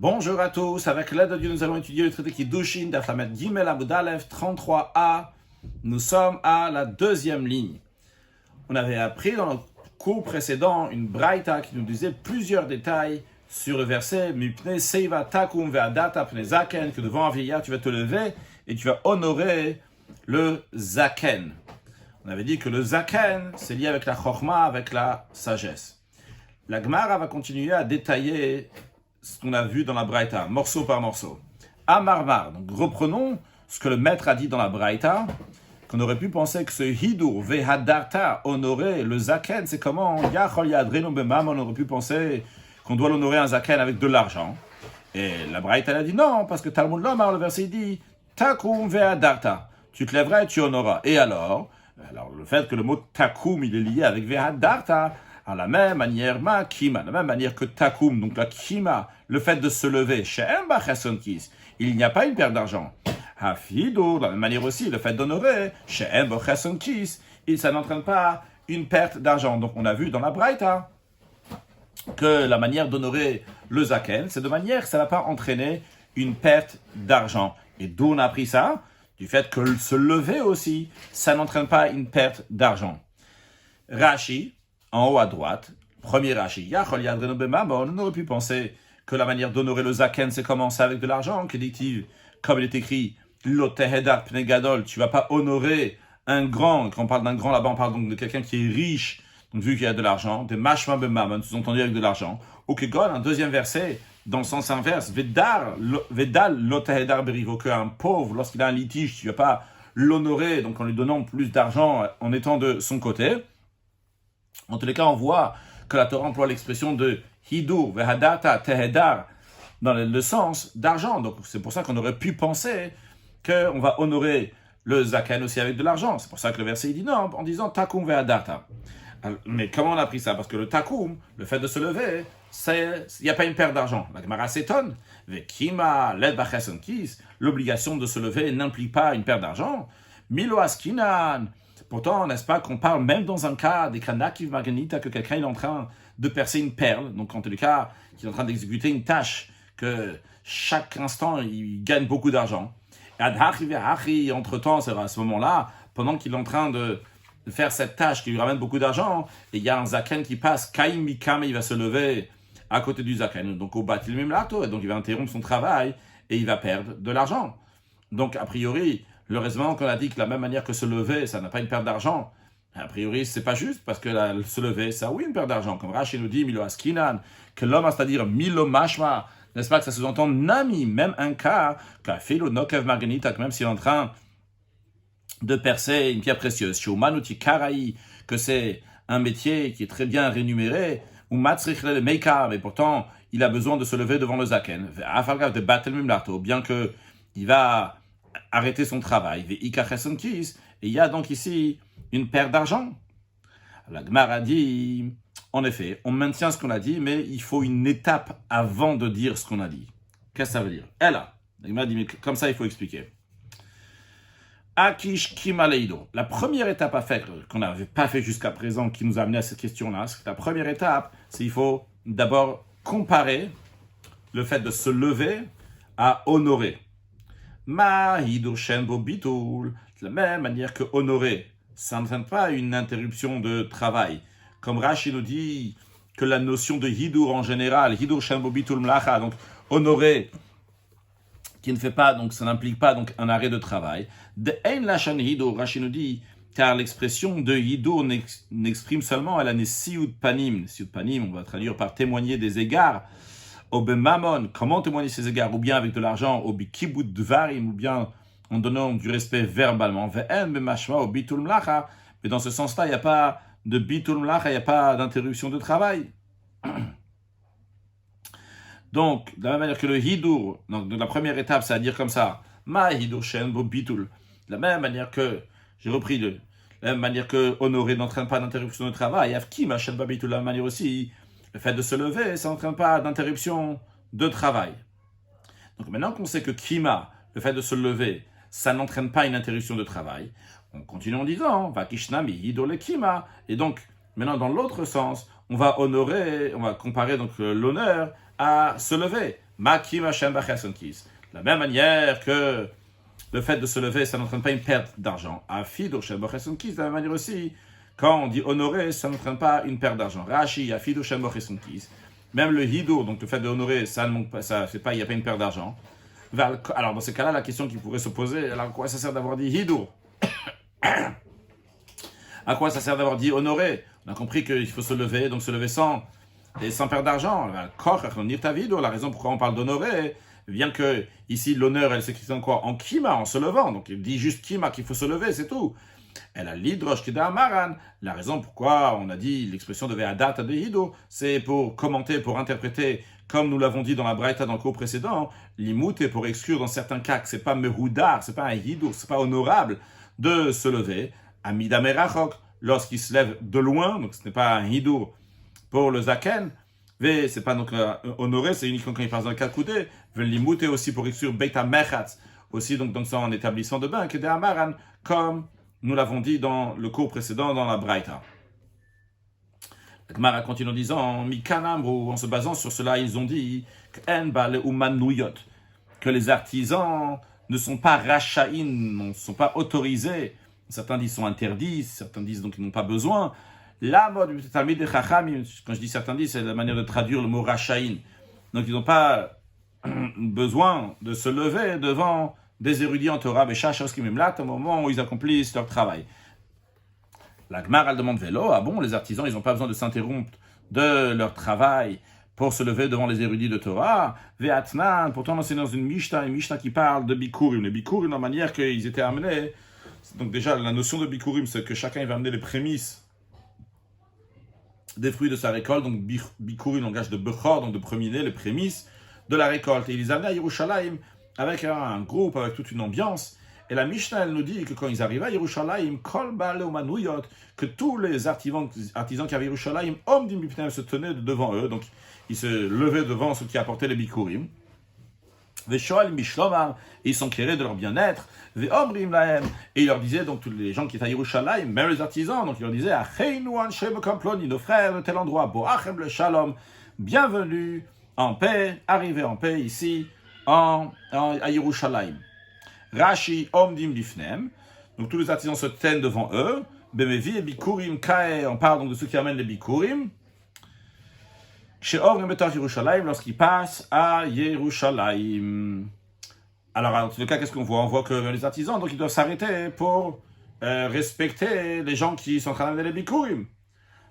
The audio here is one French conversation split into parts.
Bonjour à tous, avec l'aide de Dieu, nous allons étudier le traité Kiddushin d'Daf Lamed Gimel Amud Aleph 33a. Nous sommes à la deuxième ligne. On avait appris dans le cours précédent une braïta qui nous disait plusieurs détails sur le verset Mipnei Seiva Takum Ve'adata Pnei Zaken, que devant un vieillard tu vas te lever et tu vas honorer le Zaken. On avait dit que le Zaken c'est lié avec la Chokhma, avec la sagesse. La Gemara va continuer à détailler ce qu'on a vu dans la Braïta, morceau par morceau. Amarmar, donc reprenons ce que le maître a dit dans la Braïta, qu'on aurait pu penser que ce hidur vehadarta, honorer le zaken, c'est comment yachol yadrenu bemam, on aurait pu penser qu'on doit l'honorer un zaken avec de l'argent. Et la Braïta a dit non, parce que Talmud Lomar, le verset dit takum vehadarta, tu te lèveras et tu honoras. Et alors le fait que le mot takum il est lié avec vehadarta, à la même manière, ma kima, la même manière que takum, donc la kima, le fait de se lever, il n'y a pas une perte d'argent. Hafido, de la même manière aussi, le fait d'honorer, ça n'entraîne pas une perte d'argent. Donc on a vu dans la Braïta que la manière d'honorer le zaken, c'est de manière que ça ne va pas entraîner une perte d'argent. Et d'où on a appris ça? Du fait que se lever aussi, ça n'entraîne pas une perte d'argent. Rashi, en haut à droite, premier Rashi, on aurait pu penser que la manière d'honorer le zaken, c'est commencer avec de l'argent, que dit-il, comme il est écrit, l'otehedar pnegadol, tu vas pas honorer un grand, quand on parle d'un grand là-bas, on parle donc de quelqu'un qui est riche, donc vu qu'il y a de l'argent, des mashma bemamon, sous-entendu avec de l'argent, ou que God, un deuxième verset, dans le sens inverse, vedal l'otehedar berivo, qu'un pauvre, lorsqu'il a un litige, tu vas pas l'honorer, donc en lui donnant plus d'argent, en étant de son côté. En tous les cas, on voit que la Torah emploie l'expression de hidur, vehadata, tehedar, dans le sens d'argent. Donc, c'est pour ça qu'on aurait pu penser qu'on va honorer le zaken aussi avec de l'argent. C'est pour ça que le verset dit non, en disant takum vehadata. Mais comment on a pris ça? Parce que le takum, le fait de se lever, il n'y a pas une perte d'argent. La Gemara s'étonne. Vekima, led bacheson kis, l'obligation de se lever n'implique pas une perte d'argent. Milo askinan. Pourtant, n'est-ce pas qu'on parle même dans un cas des kanakiv maganita que quelqu'un est en train de percer une perle, donc en tous les cas, qu'il est en train d'exécuter une tâche, que chaque instant, il gagne beaucoup d'argent. Et entre-temps, c'est à ce moment-là, pendant qu'il est en train de faire cette tâche qui lui ramène beaucoup d'argent, et il y a un zaken qui passe, kaim mikam, il va se lever à côté du zaken, donc au batil mimlato, et donc il va interrompre son travail, et il va perdre de l'argent. Donc, a priori, le raisonnement qu'on a dit que de la même manière que se lever, ça n'a pas une perte d'argent, a priori, c'est pas juste, parce que se lever, ça a oui une perte d'argent. Comme Rashi nous dit, Milo Askinan, que l'homme, c'est-à-dire Milo Mashma, n'est-ce pas que ça sous-entend Nami, même un cas, qu'a fait le Nokev Marganita, même s'il est en train de percer une pierre précieuse. Shumanuti Karai, que c'est un métier qui est très bien rémunéré, ou Matsrich le Meika, mais pourtant, il a besoin de se lever devant le Zaken. De Batel Mimlato, bien que il va arrêter son travail. Et il y a donc ici une perte d'argent. La Gemara dit, en effet, on maintient ce qu'on a dit, mais il faut une étape avant de dire ce qu'on a dit. Qu'est-ce que ça veut dire? Elle a. La Gemara dit, mais comme ça, il faut expliquer. Akish Kimaleido. La première étape à faire, qu'on n'avait pas fait jusqu'à présent, qui nous a amené à cette question-là, c'est que la première étape, c'est qu'il faut d'abord comparer le fait de se lever à honorer. Ma hidur shenbo bitul, de la même manière que honorer, ça n'entraîne pas une interruption de travail. Comme Rashi nous dit que la notion de hidur en général, hidur shenbo bitul mlacha, donc honorer, qui ne fait pas, donc ça n'implique pas donc un arrêt de travail. De ein lachan hidur, Rashi nous dit, car l'expression de hidur n'exprime seulement elle a siud panim. Siud panim, on va traduire par témoigner des égards. Obemamon, comment témoigner ces égards? Ou bien avec de l'argent, obikibut dvarim, ou bien en donnant du respect verbalement. Mais dans ce sens-là, il n'y a pas de bitul mlacha, il n'y a pas d'interruption de travail. Donc, de la même manière que le hidur, donc de la première étape, c'est à dire comme ça, ma hidur shen bo bitul. De la même manière que, j'ai repris de la même manière que honorer n'entraîne pas d'interruption de travail, avki ma shen bo bitul, de la même manière aussi, le fait de se lever, ça n'entraîne pas d'interruption de travail. Donc maintenant qu'on sait que kima, le fait de se lever, ça n'entraîne pas une interruption de travail, on continue en disant, vakishnami hidole kima, et donc maintenant dans l'autre sens, on va honorer, on va comparer donc l'honneur à se lever. Makim Hashem Bachesonkis. De la même manière que le fait de se lever, ça n'entraîne pas une perte d'argent. Afido Shem Bachesonkis, de la même manière aussi, quand on dit honorer, ça n'entraîne pas une perte d'argent. Rashi, Afido Shem Bachesonkis. Même le hidour, donc le fait de honorer, ça ne manque pas, il n'y a pas une perte d'argent. Alors dans ces cas-là, la question qui pourrait se poser, alors à quoi ça sert d'avoir dit hidour? À quoi ça sert d'avoir dit honorer? On a compris qu'il faut se lever, donc se lever sans perdre d'argent. La raison pourquoi on parle d'honorer, bien que ici l'honneur, elle s'écrit en quoi? En kima, en se levant. Donc il dit juste kima qu'il faut se lever, c'est tout. Elle a l'hydrosh kida amaran. La raison pourquoi on a dit l'expression de ve'adat de hido, c'est pour commenter, pour interpréter, comme nous l'avons dit dans la braïta dans le cours précédent, l'imout est pour exclure dans certains cas que c'est pas mehoudar, c'est pas un hido, c'est pas honorable de se lever. Amida merachok, lorsqu'il se lève de loin, donc ce n'est pas un hido pour le zaken. C'est pas donc honoré, c'est uniquement quand il passe dans le cas coudé. L'imout est aussi pour exclure beita mechatz, aussi donc dans son établissement de bain, que des amaran, comme nous l'avons dit dans le cours précédent dans la braïta. La Gemara continue en disant, en se basant sur cela, ils ont dit que les artisans ne sont pas rachaïn, ne sont pas autorisés. Certains disent sont interdits, certains disent donc qu'ils n'ont pas besoin. La mode du Talmid de Chachamim, quand je dis certains disent, c'est la manière de traduire le mot rachaïn. Donc ils n'ont pas besoin de se lever devant des érudits en Torah, au moment où ils accomplissent leur travail. La Gemara, elle demande vélo, ah bon, les artisans, ils n'ont pas besoin de s'interrompre de leur travail pour se lever devant les érudits de Torah. Ve'atnan, pourtant c'est dans une Mishnah qui parle de Bikurim. Les Bikurim, la manière qu'ils étaient amenés, donc déjà la notion de Bikurim, c'est que chacun il va amener les prémices des fruits de sa récolte, donc Bikurim, langage de Bechor, donc de premier-né, les prémices de la récolte. Et ils les amenaient à Yerushalayim avec un groupe, avec toute une ambiance. Et la Mishnah, elle nous dit que quand ils arrivaient à Yerushalayim, que tous les artisans qui avaient Yerushalayim, se tenaient devant eux, donc ils se levaient devant ceux qui apportaient les Bikurim. Et ils s'enquéraient de leur bien-être. Et ils leur disaient, donc tous les gens qui étaient à Yerushalayim, même les artisans, donc ils leur disaient, nos frères de tel endroit, Boachem le Shalom, bienvenue en paix, arrivez en paix ici, à Yerushalayim. Rashi omdim lifnem, donc tous les artisans se tiennent devant eux. Bemevi et bikurim kae, on parle donc de ceux qui amènent les bikurim. Chez Ovrim betar Yerushalayim, lorsqu'ils passent à Yerushalayim. Alors, en tout cas, qu'est-ce qu'on voit? On voit que les artisans, donc ils doivent s'arrêter pour respecter les gens qui sont en train d'amener les bikurim.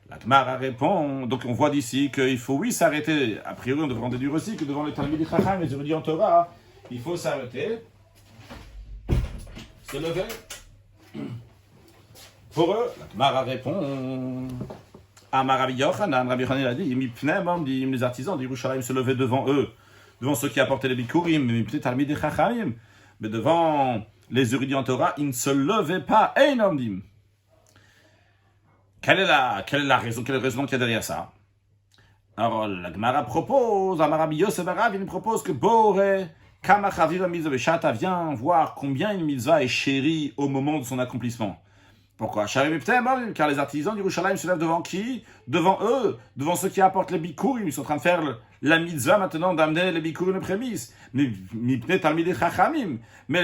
La Gemara répond, donc on voit d'ici qu'il faut, oui, s'arrêter. A priori, on devrait en déduire aussi que devant les Talmid Chacham, les érudits en Torah, il faut s'arrêter. Se lever. Pour eux, la Gemara répond à Rabbi Yochanan. Rabbi Yochanan a dit, les artisans d'Yerushalayim se levaient devant eux, devant ceux qui apportaient les bikurim, mais peut-être Talmid Chachamim, mais devant les érudits en Torah, ils ne se levaient pas. Einamdim. Quelle est la raison, quel est le raisonnement qu'il y a derrière ça? Alors, la Gemara propose, Rabbi Yosef Barav, il propose que Boré, Kama Chavira Mitzvah Beshata, vient voir combien une mitzvah est chérie au moment de son accomplissement. Pourquoi? Car les artisans d'Yerushalayim se lèvent devant qui? Devant eux, devant ceux qui apportent les bikurim. Ils sont en train de faire la mitzvah maintenant d'amener les bikurim de prémices. Mais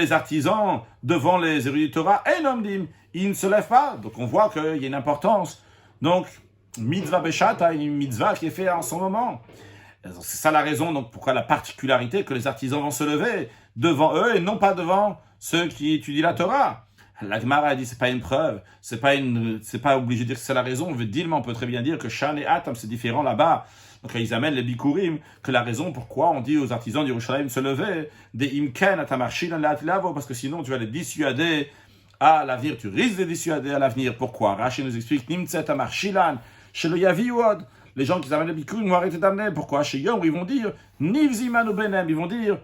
les artisans devant les érudits de Torah, ils ne se lèvent pas. Donc on voit qu'il y a une importance. Donc, mitzvah beshata, une mitzvah qui est faite en son moment. C'est ça la raison, donc pourquoi la particularité que les artisans vont se lever devant eux et non pas devant ceux qui étudient la Torah. La Gemara a dit c'est pas une preuve, c'est pas obligé de dire que c'est la raison. On veut dire, mais on peut très bien dire que Shan et Atam c'est différent là-bas. Donc ils amènent les bikurim, que la raison pourquoi on dit aux artisans d'Yerushalayim de se lever, des imken atamarshilan la'atlavo, parce que sinon tu vas les dissuader à l'avenir, tu risques de les dissuader à l'avenir. Pourquoi? Rashi nous explique nimtzet amarshilan shelo yaviud. Les gens qui amènent les bikurim vont arrêter d'amener. Pourquoi? Chez Yom, ils vont dire nivzimanu benem, ils vont dire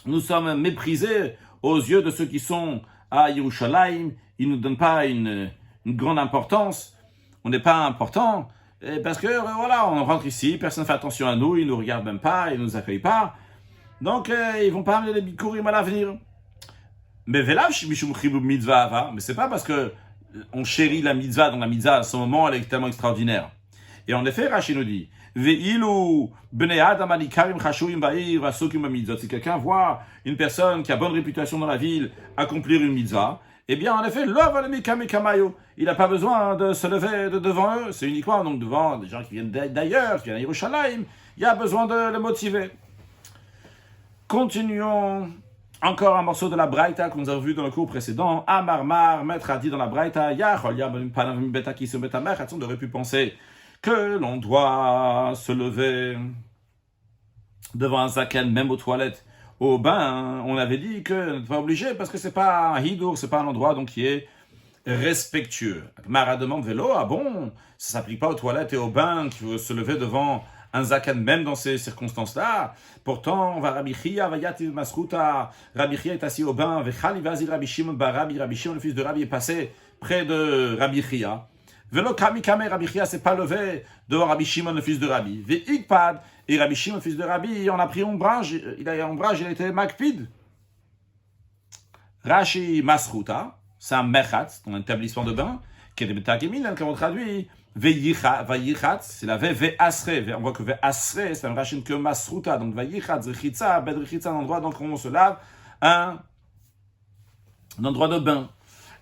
nous sommes méprisés aux yeux de ceux qui sont à Yerushalayim, ils ne nous donnent pas une grande importance, on n'est pas important, parce que voilà, on rentre ici, personne ne fait attention à nous, ils ne nous regardent même pas, ils ne nous accueillent pas, donc ils ne vont pas amener les bikurim à l'avenir. Mais mais c'est pas parce que on chérit la mitzvah, donc la mitzvah à ce moment elle est tellement extraordinaire. Et en effet, Rashi nous dit, Ve'ilu bnei adam alikarim chashuim ba'ir v'asukim b'mitzvot. Si quelqu'un voit une personne qui a bonne réputation dans la ville accomplir une mitzvah, eh bien, en effet, il n'a pas besoin de se lever devant eux. C'est uniquement donc devant des gens qui viennent d'ailleurs, qui viennent à Yerushalayim. Il y a besoin de le motiver. Continuons. Encore un morceau de la Braïta que nous avons vu dans le cours précédent. Amarmar, maître a dit dans la Braïta, on aurait pu penser que l'on doit se lever devant un zaken, même aux toilettes, au bain. On avait dit que n'est pas obligé parce que c'est pas un hidour, c'est pas un endroit donc qui est respectueux. Mara demande vélo, ah bon, ça s'applique pas aux toilettes et au bain qui veut se lever devant un zaken même dans ces circonstances-là. Pourtant, Rabbi Chia est assis au bain, Rabbi Shimon, le fils de Rabbi, est passé près de Rabbi Chia. Velo kami kame, Rabbi Chia s'est pas levé devant Rabbi Shimon, le fils de Rabbi. Ve'ikpad, et Rabbi Shimon, le fils de Rabbi, on a pris ombrage, il a été makpid. Rashi Masruta, c'est un mechat, un établissement de bain, qui est des betakemin, comme on traduit. Vayichat, c'est la ve'asre. On voit que ve'asre, c'est un rachin que masruta. Donc vayichat, zrichitza, bedrichitza, un endroit donc on se lave, un endroit de bain.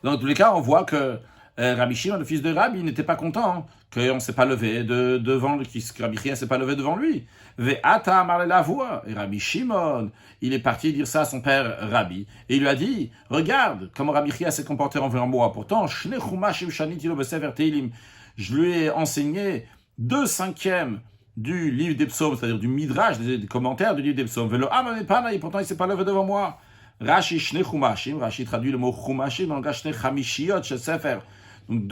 Dans tous les cas, on voit que Rabbi Shimon, le fils de Rabbi, n'était pas content qu'on ne s'est pas levé devant lui, que Rabbi Chia ne s'est pas levé devant lui. Ve'ata amar la voix. Et Rabbi Shimon, il est parti dire ça à son père Rabbi. Et il lui a dit, regarde comment Rabbi Chia s'est comporté envers moi. Pourtant, shne chumashim shanitilo besefer teilim. Je lui ai enseigné 2/5 du livre des psaumes, c'est-à-dire du midrash, des commentaires du livre des psaumes. Velo amanepana, et pourtant il ne s'est pas levé devant moi. Rashi shne chumashim, Rashi traduit le mot chumashim dans le langage shne chamishiot shel sefer. Donc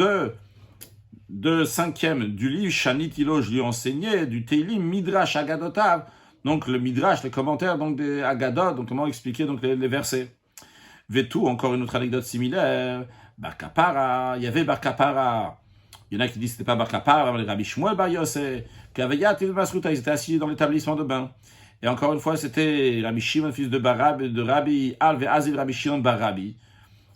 2/5 du livre Shanitilo, je lui ai enseigné du Teilim midrash agadotav. Donc le midrash, les commentaires donc des agadot, donc comment expliquer donc les versets. Vetou, encore une autre anecdote similaire. Bar Kapara, il y avait Bar Kapara. Il y en a qui disent que ce n'était pas Bar Kapara, mais Rabbi Shmuel Bar Yosef, Kavayat et Masruta, ils étaient assis dans l'établissement de bain. Et encore une fois, c'était Rabbi Shimon, fils de Rabbi Al Ve'azil Rabbi Shimon Bar Rabbi.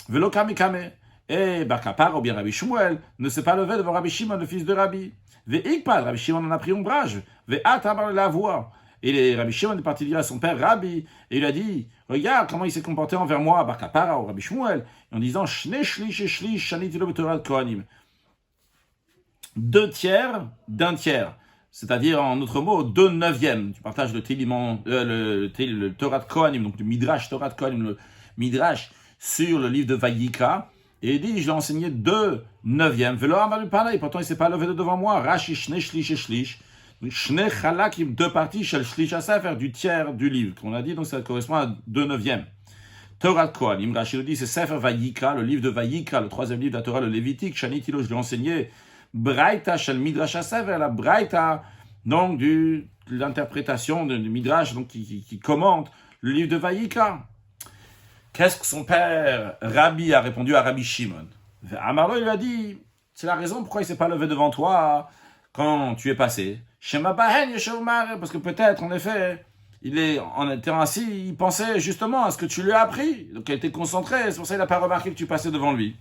Velo Kame Kame. Et Bar Kapara, ou bien Rabbi Shmuel, ne s'est pas levé devant Rabbi Shimon, le fils de Rabbi. Ve'ikpad, Rabbi Shimon en a pris ombrage. Ve'at amar la voix. Et Rabbi Shimon est parti dire à son père Rabbi, et il a dit, regarde comment il s'est comporté envers moi, Bar Kapara ou Rabbi Shmuel, en disant, Shne shlish et shlish, shanitilo b'Torah kohanim. 2/3 d'un tiers, c'est-à-dire en autre mot 2/9. Tu partages le Torah de Kohanim, donc le Midrash Torah de Kohanim, le Midrash sur le livre de Vayikra, et il dit, je l'ai enseigné 2/9. Velo amalupana, et pourtant il ne s'est pas levé devant moi. Rashi shne shlish et shlish, shne chalakim, 2 parties, shel shlish asefer, du tiers du livre, qu'on a dit, donc ça correspond à 2/9. Torah de Kohanim, Rashi le dit, c'est Sefer Vayikra, le livre de Vayikra, le 3e livre de la Torah, le Lévitique, Shanitilo, je l'ai enseigné. Braïta shel midrash asefer, la braïta donc de l'interprétation du midrash donc qui commente le livre de Vayikra. Qu'est-ce que son père Rabbi a répondu à Rabbi Shimon? Amarlo, il lui a dit, c'est la raison pourquoi il ne s'est pas levé devant toi quand tu es passé. Shema bahen yeshomar, parce que peut-être en effet en étant assis, il pensait justement à ce que tu lui as appris, donc il a été concentré, c'est pour ça qu'il n'a pas remarqué que tu passais devant lui.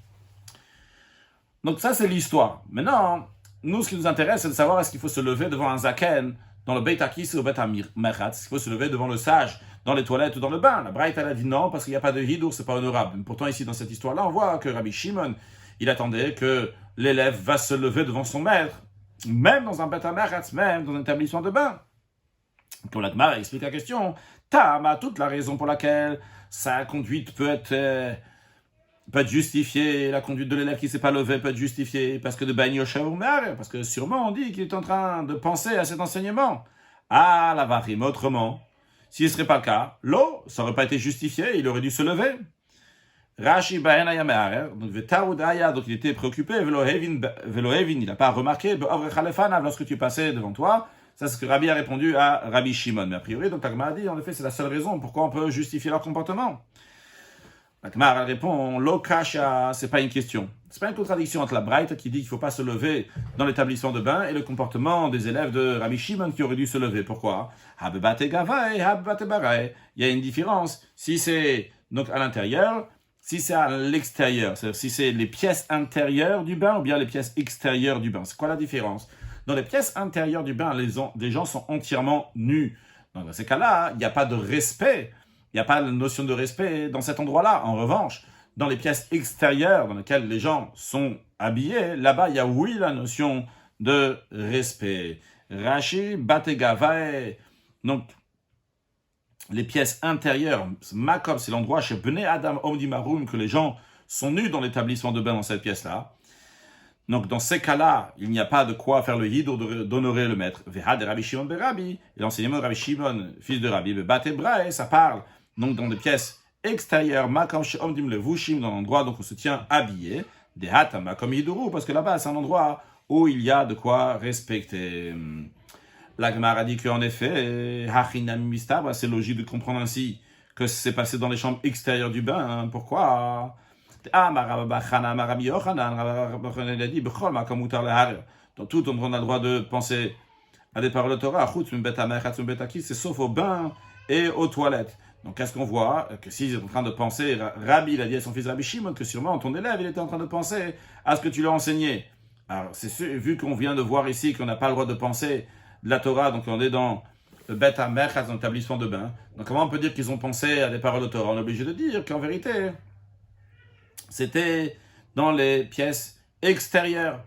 Donc ça, c'est l'histoire. Maintenant, nous, ce qui nous intéresse, c'est de savoir est-ce qu'il faut se lever devant un zaken dans le Beit Akis ou le Beit Merchatz, est-ce qu'il faut se lever devant le sage dans les toilettes ou dans le bain. La Braïta, elle a dit non, parce qu'il n'y a pas de hidour, c'est pas honorable. Mais pourtant, ici, dans cette histoire-là, on voit que Rabbi Shimon, il attendait que l'élève va se lever devant son maître, même dans un Beit Merchatz, même dans un établissement de bain. Comme la Gemara explique la question, Tam a toute la raison pour laquelle sa conduite peut être justifiée, la conduite de l'élève qui ne s'est pas levé peut être justifiée, parce que de Bain Yoshev ou Me'arer, parce que sûrement on dit qu'il est en train de penser à cet enseignement. Ah, la varim, autrement, si ce ne serait pas le cas, l'eau, ça n'aurait pas été justifié, il aurait dû se lever. Rashi Bain Aya Me'arer, donc Vetaoud Aya, donc il était préoccupé, Velohevin, il n'a pas remarqué, lorsque tu passais devant toi. Ça, c'est ce que Rabbi a répondu à Rabbi Shimon. Mais a priori, donc la Gemara a dit, en effet, c'est la seule raison pourquoi on peut justifier leur comportement. La Gemara répond, lo kasha, c'est pas une question. C'est pas une contradiction entre la Braïta qui dit qu'il ne faut pas se lever dans l'établissement de bain et le comportement des élèves de Rabbi Shimon qui auraient dû se lever. Pourquoi? Il y a une différence. Si c'est donc à l'intérieur, si c'est à l'extérieur, c'est-à-dire si c'est les pièces intérieures du bain ou bien les pièces extérieures du bain. C'est quoi la différence? Dans les pièces intérieures du bain, les gens sont entièrement nus. Donc, dans ces cas-là, il n'y a pas de respect. Il n'y a pas la notion de respect dans cet endroit-là. En revanche, dans les pièces extérieures dans lesquelles les gens sont habillés, là-bas, il y a oui la notion de respect. Rashi, Bategavae. Donc, les pièces intérieures, Makom, c'est l'endroit chez Bnei Adam Omdimarum que les gens sont nus dans l'établissement de bain dans cette pièce-là. Donc, dans ces cas-là, il n'y a pas de quoi faire le hid ou d'honorer le maître. Veha de Rabbi Shimon Berabi, et l'enseignement de Rabbi Shimon, fils de Rabbi, Batebrae, ça parle donc dans des pièces extérieures, Makom chez Omdim Levushim, dans l'endroit donc on se tient habillé, des Hata Makom Hiduru, parce que là-bas, c'est un endroit où il y a de quoi respecter. La Gemara a dit qu'en effet, c'est logique de comprendre ainsi que c'est passé dans les chambres extérieures du bain. Pourquoi? Dans tout, on a le droit de penser à des paroles de Torah, c'est sauf au bain et aux toilettes. Donc, qu'est-ce qu'on voit? Que s'ils sont en train de penser, Rabbi, il a dit à son fils Rabbi Shimon que sûrement ton élève, il était en train de penser à ce que tu lui as enseigné. Alors, c'est sûr, vu qu'on vient de voir ici qu'on n'a pas le droit de penser de la Torah, donc on est dans le Bet HaMerchatz, dans l'établissement de bain. Donc comment on peut dire qu'ils ont pensé à des paroles de Torah? On est obligé de dire qu'en vérité, c'était dans les pièces extérieures.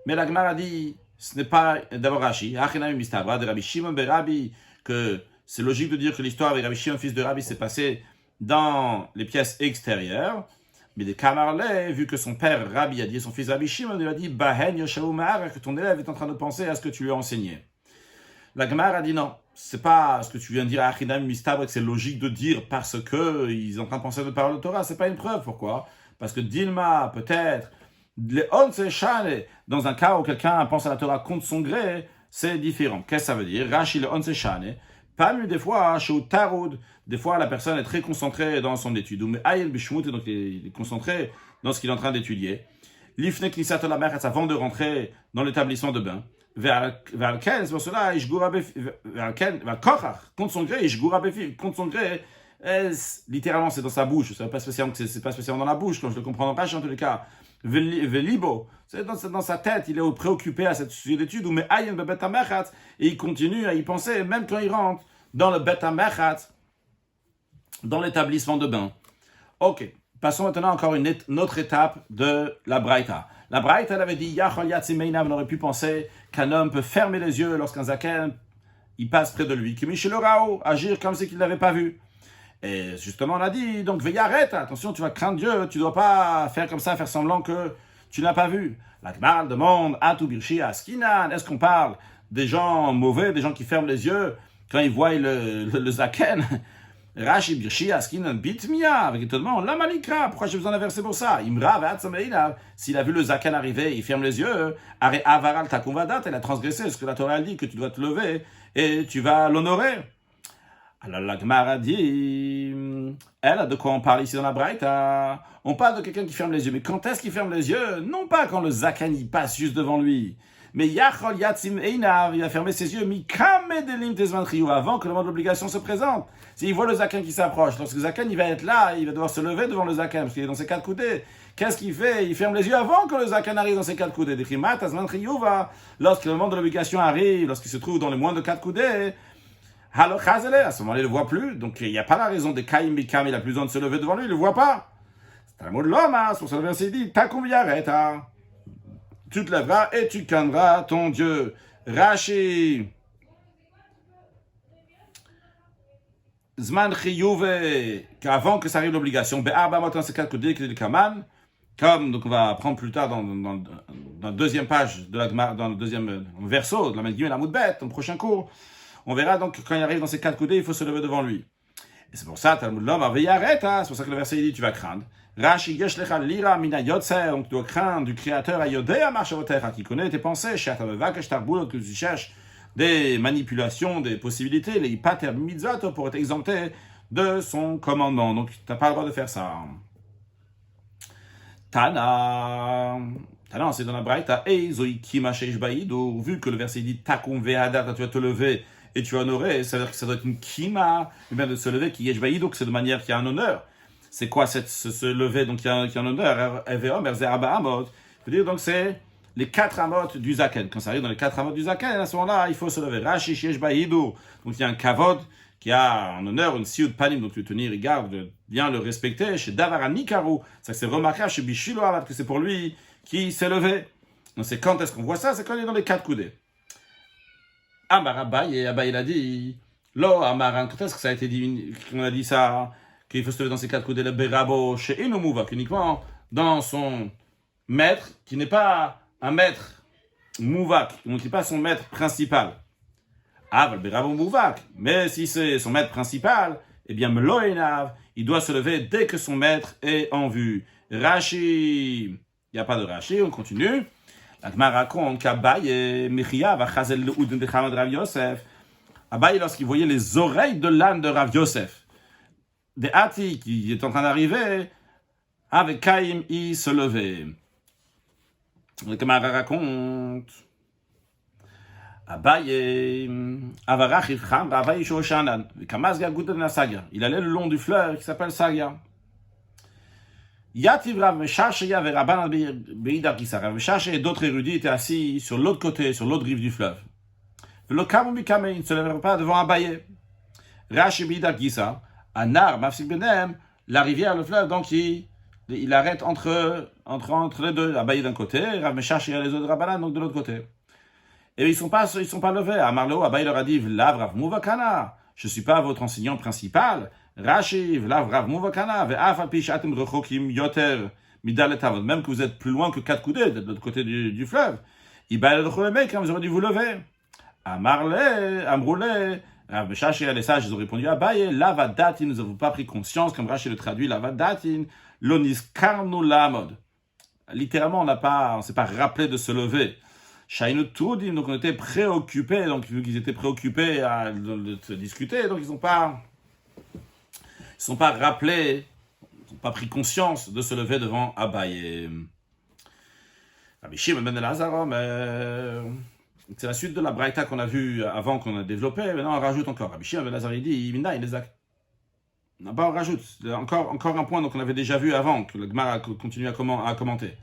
Mais la Gemara dit, ce n'est pas d'abord Rashi, de Rabbi Shimon Berabi, que c'est logique de dire que l'histoire avec Rabbi Shimon, fils de Rabbi, s'est passée dans les pièces extérieures. Mais des Kamarlé, vu que son père Rabbi a dit, son fils Rabbi Shimon, il a dit, Bahen Yoshaou Ma'ar, que ton élève est en train de penser à ce que tu lui as enseigné. La Gemara a dit non, c'est pas ce que tu viens de dire à Achinam Mistabre, que c'est logique de dire parce que ils sont en train de penser à de paroles de Torah, c'est pas une preuve. Pourquoi? Parce que Dilma, peut-être, les Onse Shane, dans un cas où quelqu'un pense à la Torah contre son gré, c'est différent. Qu'est-ce que ça veut dire? Rashi le Onse Shane, pas mieux des fois, chez Tarud, des fois la personne est très concentrée dans son étude, mais Ayel Bishmut, donc il est concentré dans ce qu'il est en train d'étudier. L'Ifne Knisat la Merchatz, avant de rentrer dans l'établissement de bain. Vers lequel, c'est pour cela, contre son gré, contre son gré, littéralement c'est dans sa bouche, c'est pas spécialement dans la bouche, comme je le comprends dans Rashi en tous les cas. Velibo, c'est dans sa tête, il est préoccupé à cette sujet d'étude, mais Ayen be Bet HaMerchatz, et il continue à y penser, même quand il rentre dans le Bet HaMerchatz, dans l'établissement de bain. Ok, passons maintenant encore une autre étape de la Braïta. La Braïta, elle avait dit, Yachol Yatzimeinav, on aurait pu penser qu'un homme peut fermer les yeux lorsqu'un zaken, il passe près de lui, agir comme si qu'il ne l'avait pas vu. Et justement, on a dit, donc, arrête, attention, tu vas craindre Dieu, tu ne dois pas faire comme ça, faire semblant que tu n'as pas vu. La Gemara demande, Atu Birshi Askinan, est-ce qu'on parle des gens mauvais, des gens qui ferment les yeux quand ils voient le zaken? Rashi Birshi Askinan Bitmia, avec étonnement, la Malikra, pourquoi j'ai besoin d'un verset pour ça? Imra Vatsameina, s'il a vu le zaken arriver, il ferme les yeux, Are Avaral Takumvadat, elle a transgressé ce que la Torah dit, que tu dois te lever et tu vas l'honorer. Alors la Gemara dit, elle a de quoi on parle ici dans la Braïta. On parle de quelqu'un qui ferme les yeux, mais quand est-ce qu'il ferme les yeux? Non pas quand le zaken y passe juste devant lui, mais Yachol Yatzim Einav, il a fermé ses yeux, avant que le moment de l'obligation se présente. S'il voit le zaken qui s'approche, lorsque le zaken il va être là, il va devoir se lever devant le zaken, parce qu'il est dans ses quatre coudées. Qu'est-ce qu'il fait? Il ferme les yeux avant que le zaken arrive dans ses quatre coudées. Lorsque le moment de l'obligation arrive, lorsqu'il se trouve dans les moins de quatre coudées, à ce moment-là, il ne le voit plus. Donc, il n'y a pas la raison de Kaim Bikam, il a plus besoin de se lever devant lui, il ne le voit pas. C'est un mot de l'homme, hein. Sur ce verset, il dit, Takumviareta. Tu te lèveras et tu craindras ton Dieu. Rashi. Zman Chiyuve, qu'avant que ça arrive l'obligation, Be'arba Matan c'est quatre coudées, Kaman, comme donc on va apprendre plus tard dans la deuxième page, dans le deuxième verso de la Medgim et la Moudbet, dans le prochain cours. On verra donc quand il arrive dans ses quatre coudées, il faut se lever devant lui. Et c'est pour ça, Talmud l'homme arrête, c'est pour ça que le verset dit tu vas craindre. Rashi yesh lecha lira mina yotzer, donc tu dois craindre du Créateur à Yodea marchavotecha, qui connaît tes pensées, she'atamevakesh tarbulot, que tu cherches des manipulations, des possibilités, les pater mitzvot pour être exempté de son commandement. Donc tu n'as pas le droit de faire ça. Tana, c'est dans la Braïta, vu que le verset dit takum ve'adar, tu vas te lever et tu vas honorer, ça veut dire que ça doit être une kima, bien de se lever, qui est jbaïdo, que c'est de manière qui a un honneur. C'est quoi se lever, donc qui a un honneur? Je veux dire, donc c'est les 4 amot du Zaken. Quand ça arrive dans les 4 amot du Zaken, à ce moment-là, il faut se lever. Rashi Shesh Bahidur. Donc il y a un kavod qui a en honneur une sioud panim, donc le tenir rigueur, de bien le respecter. Chez Davara Nikaru, ça c'est remarquable chez Bishilo Avad, que c'est pour lui qui s'est levé. Donc c'est quand est-ce qu'on voit ça? C'est quand il est dans les 4 coudées. Amar Abaye, et Abaye il a dit, Lo Amaran, quand est-ce que ça a été dit, qu'on a dit ça, qu'il faut se lever dans ces 4 coudées, le Berabo chez Inomuva, uniquement dans son maître, qui n'est pas un maître mouvak, donc qui n'est pas son maître principal. Ah, le Berabo mouvak, mais si c'est son maître principal, eh bien, Meloenav, il doit se lever dès que son maître est en vue. Rashi, il n'y a pas de Rashi, on continue. La Gemara raconte qu'Abaye, Mechia, va chazel le ouden de Chamad Rav Yosef. Abaye, lorsqu'il voyait les oreilles de l'âne de Rav Yosef, des Hati qui est en train d'arriver, avec Kaïm, il se levait. La Gemara raconte Abaye, Avarach Ivcham, Abaye Shoshanan, Kamaz Gagudan Nasaga. Il allait le long du fleuve qui s'appelle Saga. Yativ Rav Meshachia ve Rabban Beidar Gisa. Rav Meshachia et d'autres érudits étaient assis sur l'autre côté, sur l'autre rive du fleuve. Le Kamumi Kame, il ne se lèverait pas devant Abaye. Rashi Beidar Gisa, Anar, Mafsik Benem, la rivière, le fleuve, donc il arrête entre les deux. Abaye d'un côté, Rav Meshachia et les autres Rabbanan, donc de l'autre côté. Et ils sont pas levés. Amarlo, Abaye leur a dit, Vlav Rav Muvakana, je ne suis pas votre enseignant principal. Rashi, Vlav Rav Muvakana, Ve'af Pish Atem Rechokim Yoter Midaletavod. Même que vous êtes plus loin que 4 coudées de l'autre côté du fleuve. Ibaï le Cholemek, quand vous aurez dû vous lever. Amarle, Amroule, Rav Meshachi et les sages, ils ont répondu, Abaye, Lavadatin, nous n'avons pas pris conscience, comme Rashi le traduit, Lavadatin, Lonis Karnu Lamod. Littéralement, on ne s'est pas rappelé de se lever. Shainu Toudim, donc on était préoccupés, donc vu qu'ils étaient préoccupés de se discuter, donc ils ne sont pas rappelés, ils n'ont pas pris conscience de se lever devant Abaye. Rabbi Shimon ben Elazar, c'est la suite de la braïta qu'on a vue avant, qu'on a développée, maintenant on rajoute encore. Rabbi Shimon ben Elazar, il dit, Mina, il les a. On rajoute, encore un point donc on avait déjà vu avant, que le Gemara continue à commenter.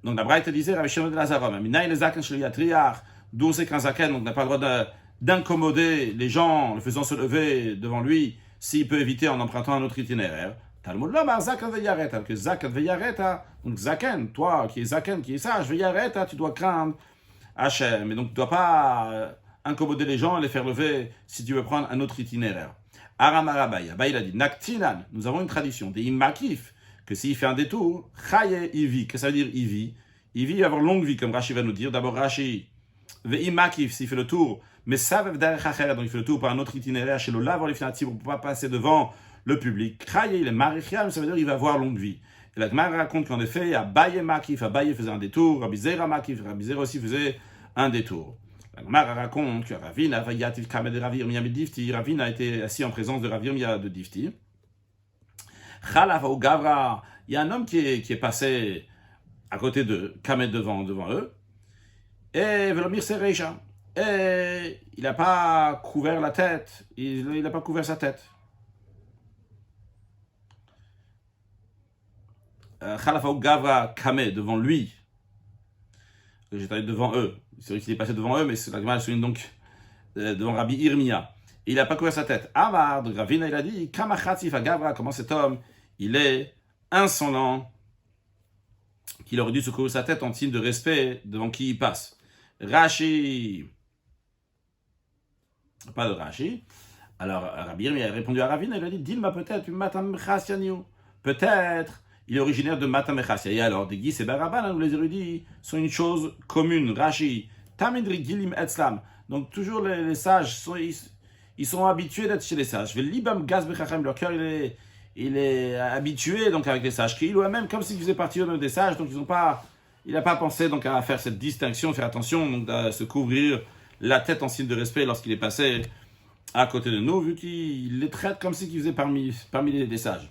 Donc la braïta disait, Rabbi Shimon ben Elazar, Mina, il les a d'où c'est qu'un zaken, donc on n'a pas le droit d'incommoder les gens en le faisant se lever devant lui, s'il peut éviter en empruntant un autre itinéraire. Talmud Lomar, Zaken Veyareta, que Zaken Veyareta, donc Zaken, toi qui es Zaken, qui est sage, Veyareta, tu dois craindre Hachem, et donc tu ne dois pas incommoder les gens et les faire lever si tu veux prendre un autre itinéraire. Aram Arabaï, Abaï il a dit, Naktinan, nous avons une tradition, des Immakif, que s'il fait un détour, Chaye Ivi, que ça veut dire Ivi, Ivi va avoir longue vie, comme Rashi va nous dire, d'abord Rashi, Ve'imakif, s'il fait le tour, mais ça va donc il fait le tour par un autre itinéraire chez le lav, pour ne pas passer devant le public. Kraye, il est marichiam, ça veut dire qu'il va avoir longue vie. Et la Gemara raconte qu'en effet, Abaye Makif, Abaye faisait un détour, Rabbi Zera Makif, Rabbi Zera aussi faisait un détour. La Gemara raconte que Ravina, Vayativ Kamed Ravir Mia Difti, Ravina a été assis en présence de Ravir Mia de Difti. Chalaf ou Gavra, il y a un homme qui est passé à côté de Kamed devant eux, et Velomir Sereja. Et il n'a pas couvert la tête, il n'a pas couvert sa tête. Khalafaou Gavra Kame devant lui, j'étais devant eux, c'est vrai qu'il est passé devant eux, mais c'est la Gemara souligne donc devant Rabbi Irmia. Il n'a pas couvert sa tête. Amar de Gravina, il a dit Kamachatsi Gavra, comment cet homme, il est insolent, qu'il aurait dû se couvrir sa tête en signe de respect devant qui il passe. Rashi. Pas de Rashi. Alors, Rabbi Irmi a répondu à Ravina, il a dit Dilma peut-être, Matam Chassianiou. Peut-être, il est originaire de Matam Chassia. Et alors, des Gis et Baraban, où les érudits sont une chose commune. Rashi, Tamidri Gilim Etzlam. Donc, toujours les sages, ils sont habitués d'être chez les sages. Libam Gaz Bechachem, leur cœur, il est habitué donc avec les sages. Qu'il ou même comme s'il faisait partie eux-mêmes des sages, donc il n'a pas pensé donc à faire cette distinction, faire attention, donc à se couvrir la tête en signe de respect lorsqu'il est passé à côté de nous, vu qu'il les traite comme s'ils faisaient parmi les sages.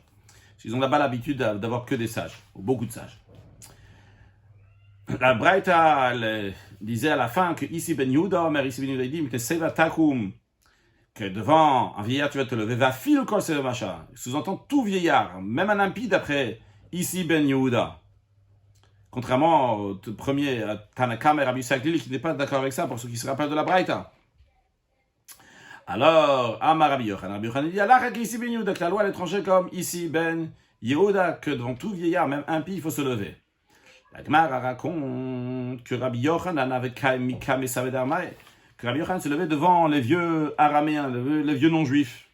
Ils ont là-bas l'habitude d'avoir que des sages, ou beaucoup de sages. La Braïta disait à la fin que ici Ben Yehuda, mais ici Ben Yehuda dit, que Seva Takum, que devant un vieillard tu vas te lever, va fil kol Seva Macha. Sous-entend tout vieillard, même un impie d'après ici Ben Yehuda. contrairement au premier Tanakam et Rabbi Saklili qui n'est pas d'accord avec ça, pour ceux qui se rappellent de la Braïta. Alors, Amar Rabbi Yochanan dit, Allah qui ici Ben Yehuda, que la loi à l'étranger comme ici Ben Yehuda, que devant tout vieillard, même impie, il faut se lever. La Gemara raconte que Rabbi Yochanan avait Mikam et Saved Armaï, que Rabbi Yochanan se levait devant les vieux araméens, les vieux non-juifs.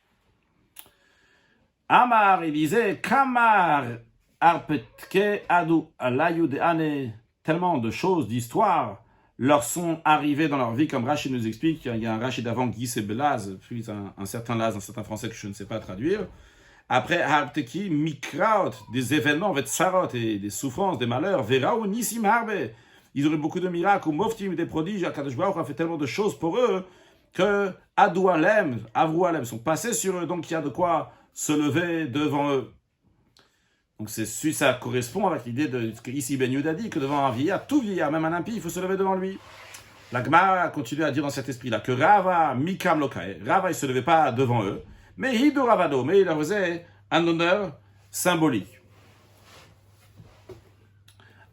Amar, il disait, Kamar Arpetke Adu Alayu de Ane, tellement de choses, d'histoires, leur sont arrivés dans leur vie, comme Rachid nous explique. Il y a un Rachid d'avant, Guy et Belaz, puis un certain Laz, un certain français que je ne sais pas traduire. Après, Harteki, Mikraot, des événements, Vetsarot, et des souffrances, des malheurs, Veraou, Nissim Harbe. Ils auraient beaucoup de miracles, ou Moftim, des prodiges. Akadosh Baruch a fait tellement de choses pour eux que Adou Alem, Avrou Alem sont passés sur eux, donc il y a de quoi se lever devant eux. Donc ça correspond avec l'idée de ce qu'ici Ben Yehuda dit, que devant un vieillard, tout vieillard, même un impie, il faut se lever devant lui. La Gemara continue à dire dans cet esprit-là que Rava, Mikam Lokae, Rava il ne se levait pas devant eux, mais Hido Ravado, mais il leur faisait un honneur symbolique.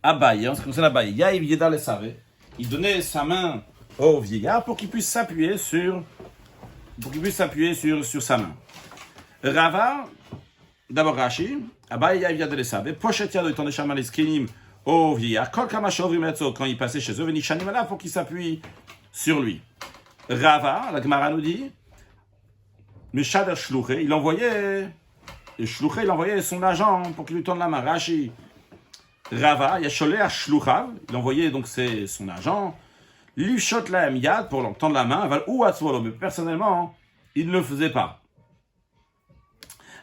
Abaye, en ce qui concerne Abaye, Yaïv Yeda le savait, il donnait sa main au vieillard pour qu'il puisse s'appuyer sur sa main. Rava, d'abord Rashi, Abaye Yaïv Yeda le savait, Pochet Yado étant des chamans les skrinim au vieillard, Kol Kamashovri Metzo, quand il passait chez eux, Venishanim là pour qu'il s'appuie sur lui. Rava, la Gemara nous dit, Meshader Shlouché, il envoyait son agent pour qu'il lui tourne la main. Rashi, Rava, Yasholeh Shlouchav, il envoyait donc son agent, Livshot la Yad pour leur tendre la main, ou Atzvolo, mais personnellement, il ne le faisait pas.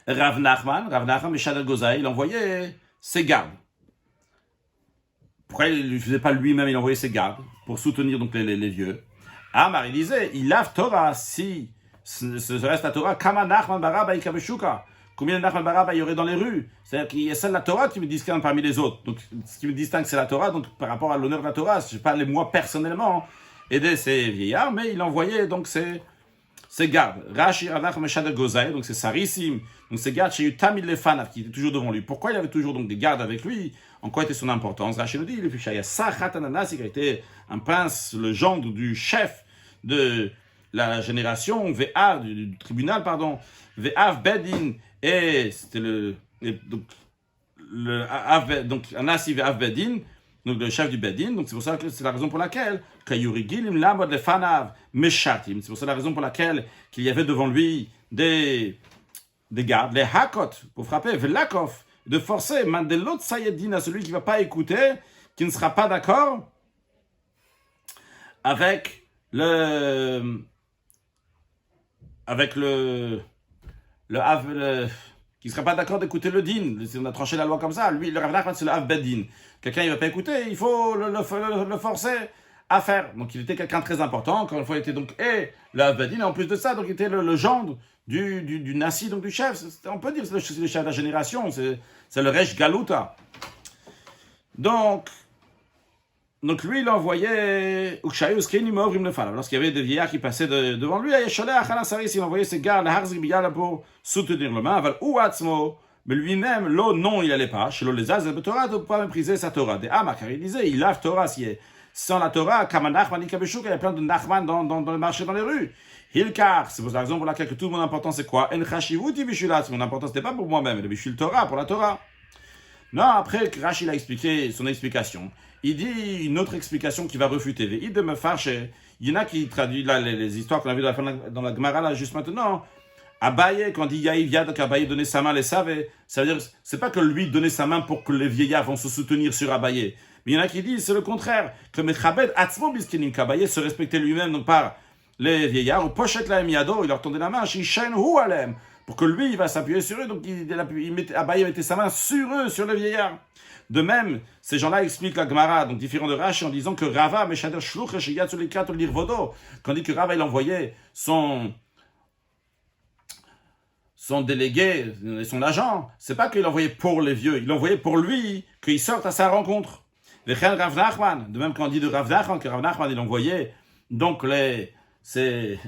Rav Nachman, Meshader Gozaï, il envoyait ses gardes. Pourquoi il ne le faisait pas lui-même, il envoyait ses gardes pour soutenir donc les vieux. Amar, il disait, il lave Torah si ce reste la Torah, Kama Nachman Baraba Ikabeshuka. Combien de Nachman Baraba il y aurait dans les rues? C'est-à-dire qu'il y a celle de la Torah qui me distingue parmi les autres. Donc, ce qui me distingue, c'est la Torah. Donc, par rapport à l'honneur de la Torah, je ne vais pas aller moi personnellement aider ces vieillards, mais il envoyait donc ses gardes. Rashi Ranach Meshad Gozaï, donc c'est Sarissim. Donc, ces gardes, chez eu Tamil Lefanav, qui était toujours devant lui. Pourquoi il avait toujours donc des gardes avec lui? En quoi était son importance? Rashi nous dit, il y a Sachat Ananas, qui a été un prince, le gendre du chef de la génération, VA, du tribunal, pardon, VA Bedin, et c'était donc Anasi VA Bedin, donc le chef du Bedin, donc c'est pour ça que c'est la raison pour laquelle, Kayurigilim Lamod Lefanav Meshatim, c'est pour ça la raison pour laquelle qu'il y avait devant lui des gardes, les Hakot, pour frapper, Velakov, de forcer, Mandelot Sayedin, à celui qui ne va pas écouter, qui ne sera pas d'accord avec qui ne serait pas d'accord d'écouter le din. On a tranché la loi comme ça. Lui, le Rav Nachman, c'est le Av Bedin. Quelqu'un, il ne va pas écouter, il faut le forcer à faire. Donc, il était quelqu'un de très important. Encore une fois, il était donc le Av Bedin. Et en plus de ça, donc, il était le gendre du Nasi, donc du chef. On peut dire que c'est le chef de la génération. C'est le Resh Galuta. Donc lui, il envoyait lorsqu'il y avait des vieillards qui passaient devant lui, il envoyait ses gardes pour soutenir le main, mais lui-même, non, il n'allait pas. Chez les Torah, il ne peut pas mépriser sa Torah. Car il disait, il lave Torah, sans la Torah, comme Nachman, il y a plein de Nachman dans le marché, dans les rues. Hilkar, c'est pour la raison pour laquelle que tout mon importance c'est quoi? Mon importance n'était pas pour moi-même, le Bishul Torah, pour la Torah. Non, après, Rashi a expliqué son explication. Il dit une autre explication qui va refuter. Il de me fâcher. Il y en a qui traduisent là les histoires qu'on a vues dans la Gemara là juste maintenant. Abaye, quand il dit Yaïv Yad, qu'Abaye donnait sa main, les savait. Ça veut dire, c'est pas que lui donnait sa main pour que les vieillards vont se soutenir sur Abaye. Mais il y en a qui disent, c'est le contraire. Que Mechabed Atzmo Biskinim, qu'Abaye se respectait lui-même, donc par les vieillards. Ou Pochet la Miado, il leur tendait la main. Shishen Hu Alem. Pour que lui, il va s'appuyer sur eux. Donc Abaye mettait sa main sur eux, sur les vieillards. De même, ces gens-là expliquent la Gemara, donc différent de Rashi, en disant que Rava, Meshader Shluch, Sheyatzulikat, Lirvodo, quand il dit que Rava, il envoyait son délégué, son agent, c'est pas qu'il envoyait pour les vieux, il envoyait pour lui, qu'il sorte à sa rencontre. Rav Nachman, de même quand on dit de Rav Nachman, que Rav Nachman, il envoyait donc ses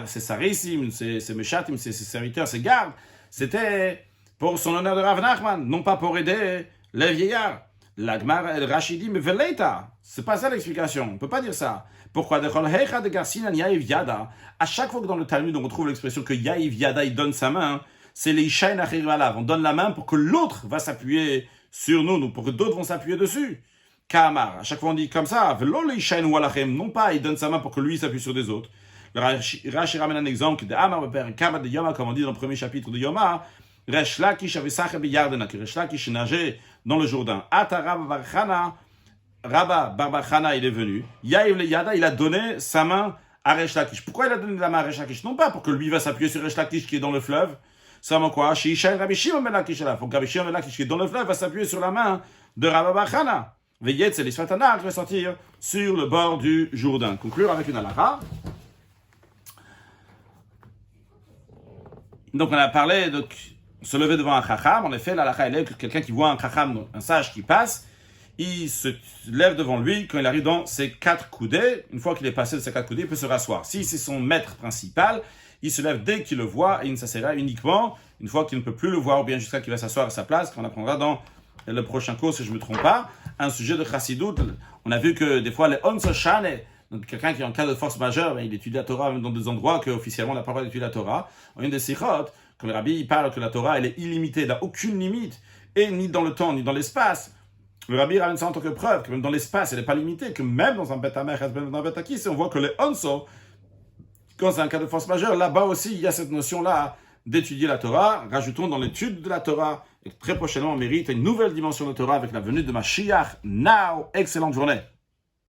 sarissim, ses meshatim, ses serviteurs, ses gardes, c'était pour son honneur de Rav Nachman, non pas pour aider les vieillards. Le Rashi dit, mais veleita, c'est pas ça l'explication, on peut pas dire ça. Pourquoi? À chaque fois que dans le Talmud on retrouve l'expression que Yaïv Yada il donne sa main, c'est les Ishaïn Achir Alav. On donne la main pour que l'autre va s'appuyer sur nous, pour que d'autres vont s'appuyer dessus. Kamar, à chaque fois on dit comme ça, velo les Ishaïn Walachem, non pas il donne sa main pour que lui s'appuie sur des autres. Le Rashi ramène un exemple de Amar Beper Kama de Yoma, comme on dit dans le premier chapitre de Yoma. Resh Lakish avait Sacher Beyardena, que Resh Lakish nageait dans le Jourdain. Ata Rabba Barbachana, il est venu. Yaïv le Yada, il a donné sa main à Resh Lakish. Pourquoi il a donné la main à Resh Lakish? Non pas pour que lui va s'appuyer sur Resh Lakish qui est dans le fleuve. Ça veut quoi? Chez Ishaïn Rabbi Shimon ben Lakish là. Faut que Rabbi Shimon ben Lakish qui est dans le fleuve va s'appuyer sur la main de Rabba Barbachana. Veillet, c'est les Svatana qui va sortir sur le bord du Jourdain. Conclure avec une halakha. Donc on a parlé de se lever devant un chacham. En effet, l'halakha est que quelqu'un qui voit un chacham, un sage qui passe, il se lève devant lui quand il arrive dans ses 4 coudées. Une fois qu'il est passé de ses 4 coudées, il peut se rasseoir. Si c'est son maître principal, il se lève dès qu'il le voit et il ne s'assiera uniquement une fois qu'il ne peut plus le voir ou bien jusqu'à qu'il va s'asseoir à sa place, qu'on apprendra dans le prochain cours, si je ne me trompe pas. Un sujet de chassidout, on a vu que des fois les onso shane, donc quelqu'un qui est en cas de force majeure, il étudie la Torah même dans des endroits qu'officiellement on n'a pas le droit d'étudier la Torah. On a une des sikhot, quand le rabbi il parle que la Torah elle est illimitée, elle n'a aucune limite, et ni dans le temps, ni dans l'espace. Le rabbi ramène ça en tant que preuve, que même dans l'espace elle n'est pas limitée, que même dans un bet amer, dans un bet akis, on voit que les onso, quand c'est un cas de force majeure, là-bas aussi il y a cette notion-là d'étudier la Torah. Rajoutons dans l'étude de la Torah, et très prochainement on mérite une nouvelle dimension de Torah avec la venue de Mashiach. Now, excellente journée.